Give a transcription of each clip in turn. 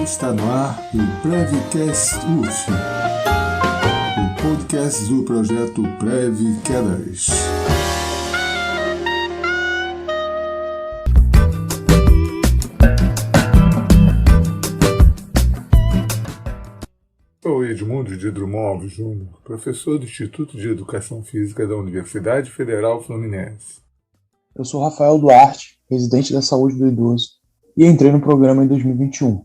Está no ar o Prevcast UF, o podcast do projeto Prev-Quedas. Sou Edmundo de Drummond Alves Júnior, professor do Instituto de Educação Física da Universidade Federal Fluminense. Eu sou Rafael Duarte, residente da Saúde do Idoso, e entrei no programa em 2021.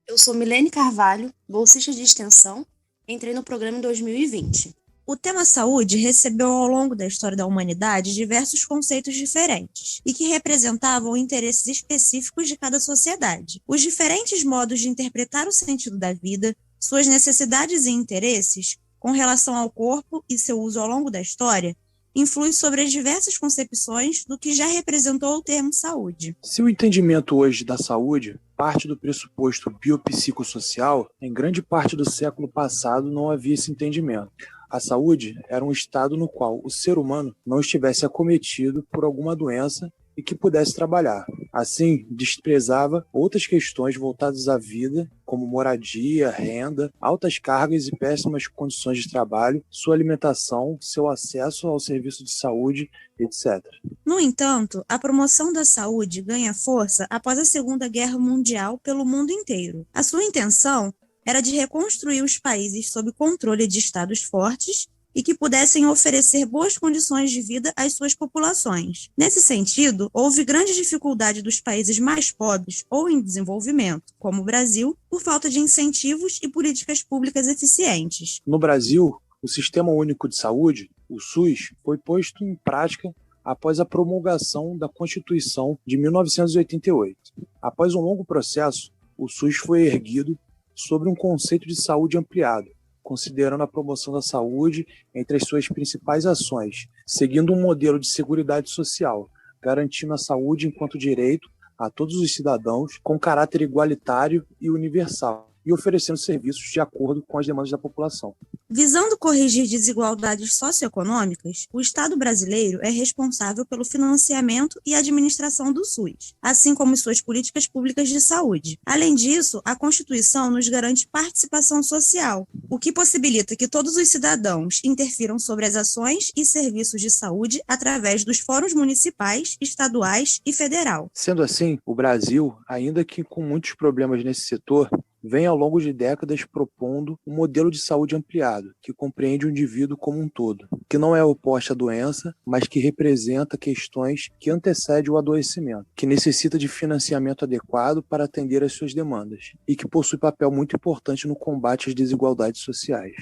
Eu sou Milene Carvalho, bolsista de extensão, entrei no programa em 2020. O tema saúde recebeu ao longo da história da humanidade diversos conceitos diferentes e que representavam interesses específicos de cada sociedade. Os diferentes modos de interpretar o sentido da vida, suas necessidades e interesses com relação ao corpo e seu uso ao longo da história influi sobre as diversas concepções do que já representou o termo saúde. Se o entendimento hoje da saúde parte do pressuposto biopsicossocial, em grande parte do século passado não havia esse entendimento. A saúde era um estado no qual o ser humano não estivesse acometido por alguma doença e que pudesse trabalhar. Assim, desprezava outras questões voltadas à vida, como moradia, renda, altas cargas e péssimas condições de trabalho, sua alimentação, seu acesso ao serviço de saúde, etc. No entanto, a promoção da saúde ganha força após a Segunda Guerra Mundial pelo mundo inteiro. A sua intenção era de reconstruir os países sob controle de estados fortes e que pudessem oferecer boas condições de vida às suas populações. Nesse sentido, houve grande dificuldade dos países mais pobres ou em desenvolvimento, como o Brasil, por falta de incentivos e políticas públicas eficientes. No Brasil, o Sistema Único de Saúde, o SUS, foi posto em prática após a promulgação da Constituição de 1988. Após um longo processo, o SUS foi erguido sobre um conceito de saúde ampliado, considerando a promoção da saúde entre as suas principais ações, seguindo um modelo de seguridade social, garantindo a saúde enquanto direito a todos os cidadãos com caráter igualitário e universal, e oferecendo serviços de acordo com as demandas da população. Visando corrigir desigualdades socioeconômicas, o Estado brasileiro é responsável pelo financiamento e administração do SUS, assim como suas políticas públicas de saúde. Além disso, a Constituição nos garante participação social, o que possibilita que todos os cidadãos interfiram sobre as ações e serviços de saúde através dos fóruns municipais, estaduais e federal. Sendo assim, o Brasil, ainda que com muitos problemas nesse setor, vem ao longo de décadas propondo um modelo de saúde ampliado, que compreende o indivíduo como um todo, que não é oposto à doença, mas que representa questões que antecedem o adoecimento, que necessita de financiamento adequado para atender às suas demandas, e que possui papel muito importante no combate às desigualdades sociais.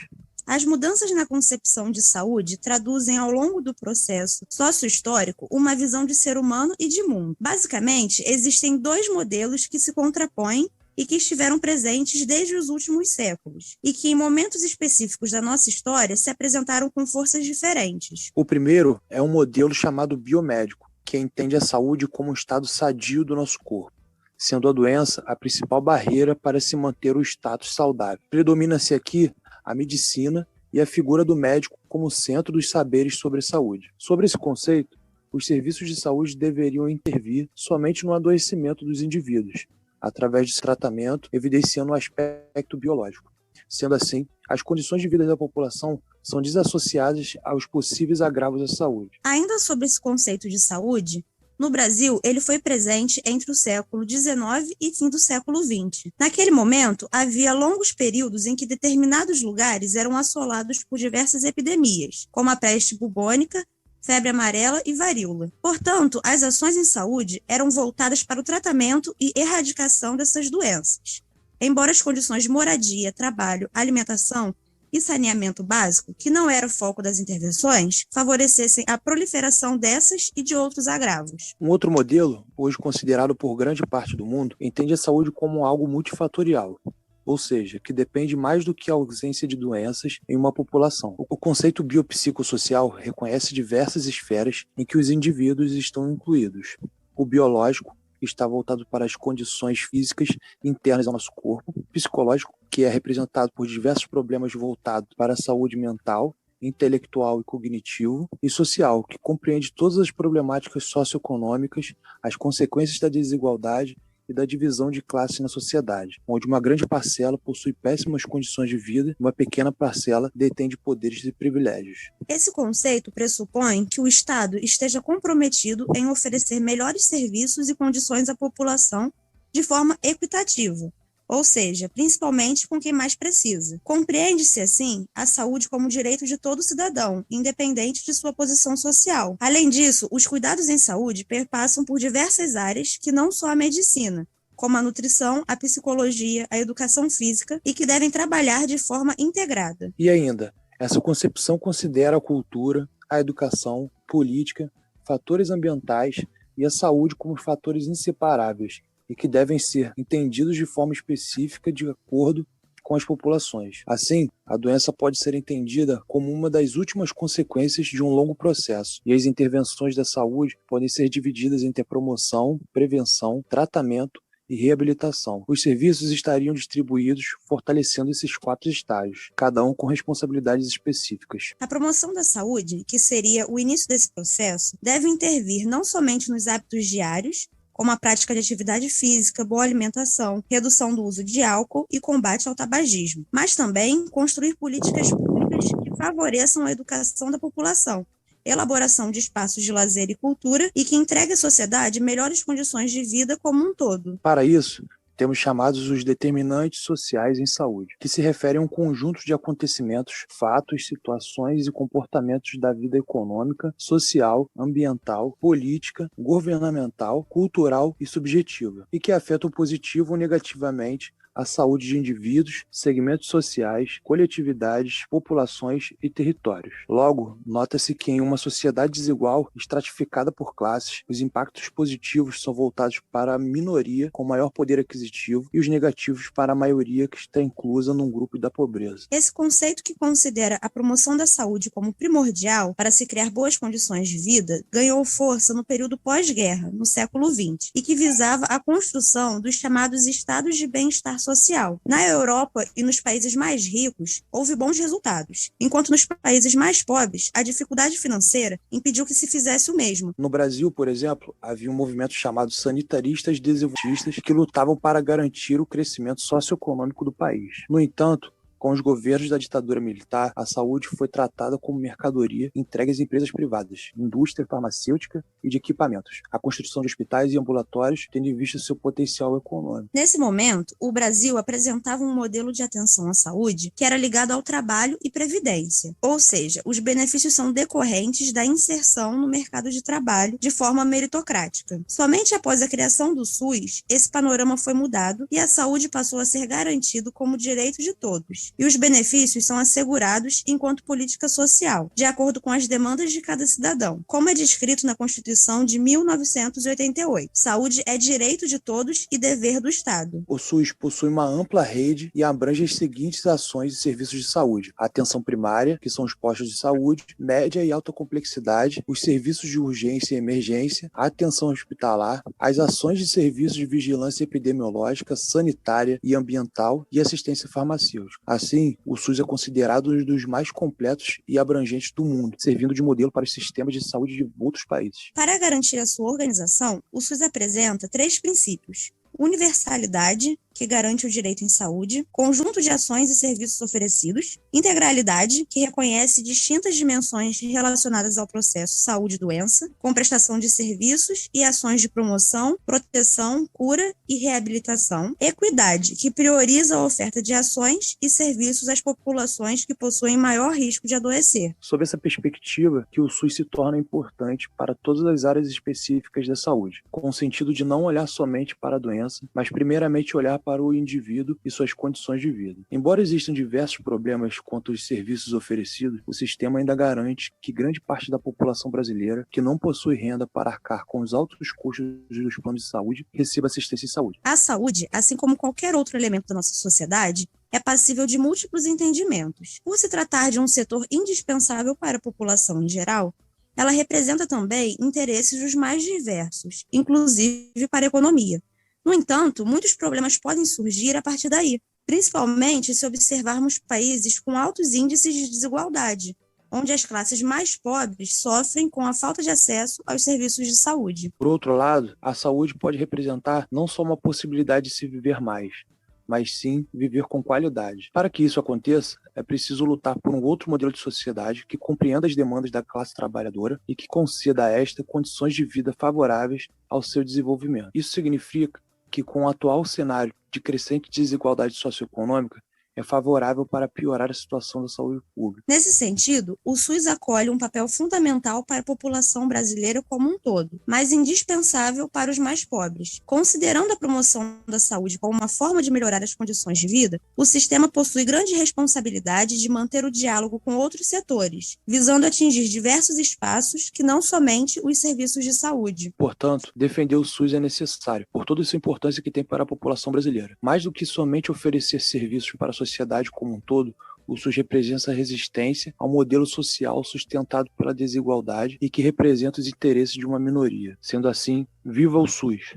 As mudanças na concepção de saúde traduzem ao longo do processo sócio-histórico uma visão de ser humano e de mundo. Basicamente, existem dois modelos que se contrapõem e que estiveram presentes desde os últimos séculos, e que em momentos específicos da nossa história se apresentaram com forças diferentes. O primeiro é um modelo chamado biomédico, que entende a saúde como um estado sadio do nosso corpo, sendo a doença a principal barreira para se manter o status saudável. Predomina-se aqui a medicina e a figura do médico como centro dos saberes sobre a saúde. Sobre esse conceito, os serviços de saúde deveriam intervir somente no adoecimento dos indivíduos, através de tratamento, evidenciando o aspecto biológico. Sendo assim, as condições de vida da população são desassociadas aos possíveis agravos à saúde. Ainda sobre esse conceito de saúde, no Brasil, ele foi presente entre o século XIX e fim do século XX. Naquele momento, havia longos períodos em que determinados lugares eram assolados por diversas epidemias, como a peste bubônica, febre amarela e varíola. Portanto, as ações em saúde eram voltadas para o tratamento e erradicação dessas doenças. Embora as condições de moradia, trabalho, alimentação e saneamento básico, que não era o foco das intervenções, favorecessem a proliferação dessas e de outros agravos. Um outro modelo, hoje considerado por grande parte do mundo, entende a saúde como algo multifatorial, ou seja, que depende mais do que a ausência de doenças em uma população. O conceito biopsicossocial reconhece diversas esferas em que os indivíduos estão incluídos. O biológico está voltado para as condições físicas internas ao nosso corpo, o psicológico, que é representado por diversos problemas voltados para a saúde mental, intelectual e cognitivo, e social, que compreende todas as problemáticas socioeconômicas, as consequências da desigualdade e da divisão de classes na sociedade, onde uma grande parcela possui péssimas condições de vida e uma pequena parcela detém de poderes e privilégios. Esse conceito pressupõe que o Estado esteja comprometido em oferecer melhores serviços e condições à população de forma equitativa, ou seja, principalmente com quem mais precisa. Compreende-se, assim, a saúde como direito de todo cidadão, independente de sua posição social. Além disso, os cuidados em saúde perpassam por diversas áreas que não só a medicina, como a nutrição, a psicologia, a educação física, e que devem trabalhar de forma integrada. E ainda, essa concepção considera a cultura, a educação, política, fatores ambientais e a saúde como fatores inseparáveis, e que devem ser entendidos de forma específica de acordo com as populações. Assim, a doença pode ser entendida como uma das últimas consequências de um longo processo, e as intervenções da saúde podem ser divididas entre promoção, prevenção, tratamento e reabilitação. Os serviços estariam distribuídos, fortalecendo esses 4 estágios, cada um com responsabilidades específicas. A promoção da saúde, que seria o início desse processo, deve intervir não somente nos hábitos diários, como a prática de atividade física, boa alimentação, redução do uso de álcool e combate ao tabagismo, mas também construir políticas públicas que favoreçam a educação da população, elaboração de espaços de lazer e cultura e que entregue à sociedade melhores condições de vida como um todo. Para isso, temos chamados os determinantes sociais em saúde, que se referem a um conjunto de acontecimentos, fatos, situações e comportamentos da vida econômica, social, ambiental, política, governamental, cultural e subjetiva, e que afetam positivo ou negativamente a saúde de indivíduos, segmentos sociais, coletividades, populações e territórios. Logo, nota-se que em uma sociedade desigual, estratificada por classes, os impactos positivos são voltados para a minoria com maior poder aquisitivo e os negativos para a maioria que está inclusa num grupo da pobreza. Esse conceito, que considera a promoção da saúde como primordial para se criar boas condições de vida, ganhou força no período pós-guerra, no século XX, e que visava a construção dos chamados estados de bem-estar social. Na Europa e nos países mais ricos, houve bons resultados, enquanto nos países mais pobres, a dificuldade financeira impediu que se fizesse o mesmo. No Brasil, por exemplo, havia um movimento chamado sanitaristas desenvolvimentistas que lutavam para garantir o crescimento socioeconômico do país. No entanto, com os governos da ditadura militar, a saúde foi tratada como mercadoria entregue às empresas privadas, indústria farmacêutica e de equipamentos, a construção de hospitais e ambulatórios, tendo em vista seu potencial econômico. Nesse momento, o Brasil apresentava um modelo de atenção à saúde que era ligado ao trabalho e previdência, ou seja, os benefícios são decorrentes da inserção no mercado de trabalho de forma meritocrática. Somente após a criação do SUS, esse panorama foi mudado e a saúde passou a ser garantido como direito de todos. E os benefícios são assegurados enquanto política social, de acordo com as demandas de cada cidadão, como é descrito na Constituição de 1988. Saúde é direito de todos e dever do Estado. O SUS possui uma ampla rede e abrange as seguintes ações e serviços de saúde: a atenção primária, que são os postos de saúde, média e alta complexidade, os serviços de urgência e emergência, a atenção hospitalar, as ações de serviços de vigilância epidemiológica, sanitária e ambiental e assistência farmacêutica. Assim, o SUS é considerado um dos mais completos e abrangentes do mundo, servindo de modelo para os sistemas de saúde de outros países. Para garantir a sua organização, o SUS apresenta 3 princípios: universalidade, que garante o direito em saúde, conjunto de ações e serviços oferecidos, integralidade, que reconhece distintas dimensões relacionadas ao processo saúde-doença, com prestação de serviços e ações de promoção, proteção, cura e reabilitação, equidade, que prioriza a oferta de ações e serviços às populações que possuem maior risco de adoecer. Sob essa perspectiva, que o SUS se torna importante para todas as áreas específicas da saúde, com o sentido de não olhar somente para a doença, mas primeiramente olhar para o indivíduo e suas condições de vida. Embora existam diversos problemas quanto aos serviços oferecidos, o sistema ainda garante que grande parte da população brasileira que não possui renda para arcar com os altos custos dos planos de saúde receba assistência em saúde. A saúde, assim como qualquer outro elemento da nossa sociedade, é passível de múltiplos entendimentos. Por se tratar de um setor indispensável para a população em geral, ela representa também interesses dos mais diversos, inclusive para a economia. No entanto, muitos problemas podem surgir a partir daí, principalmente se observarmos países com altos índices de desigualdade, onde as classes mais pobres sofrem com a falta de acesso aos serviços de saúde. Por outro lado, a saúde pode representar não só uma possibilidade de se viver mais, mas sim viver com qualidade. Para que isso aconteça, é preciso lutar por um outro modelo de sociedade que compreenda as demandas da classe trabalhadora e que conceda a esta condições de vida favoráveis ao seu desenvolvimento. Isso significa que, com o atual cenário de crescente desigualdade socioeconômica, é favorável para piorar a situação da saúde pública. Nesse sentido, o SUS acolhe um papel fundamental para a população brasileira como um todo, mas indispensável para os mais pobres. Considerando a promoção da saúde como uma forma de melhorar as condições de vida, o sistema possui grande responsabilidade de manter o diálogo com outros setores, visando atingir diversos espaços que não somente os serviços de saúde. Portanto, defender o SUS é necessário, por toda essa importância que tem para a população brasileira. Mais do que somente oferecer serviços para a sociedade como um todo, o SUS representa a resistência ao modelo social sustentado pela desigualdade e que representa os interesses de uma minoria. Sendo assim, viva o SUS!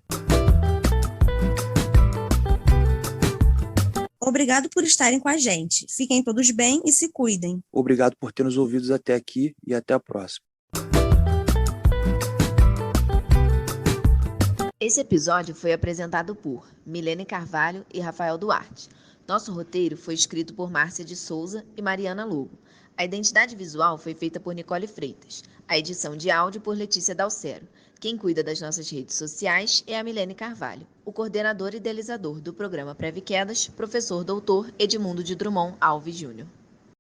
Obrigado por estarem com a gente. Fiquem todos bem e se cuidem. Obrigado por ter nos ouvido até aqui e até a próxima. Esse episódio foi apresentado por Milene Carvalho e Rafael Duarte. Nosso roteiro foi escrito por Márcia de Souza e Mariana Lobo. A identidade visual foi feita por Nicole Freitas. A edição de áudio por Letícia Dalcero. Quem cuida das nossas redes sociais é a Milene Carvalho. O coordenador e idealizador do programa Preve Quedas, professor doutor Edmundo de Drummond Alves Júnior.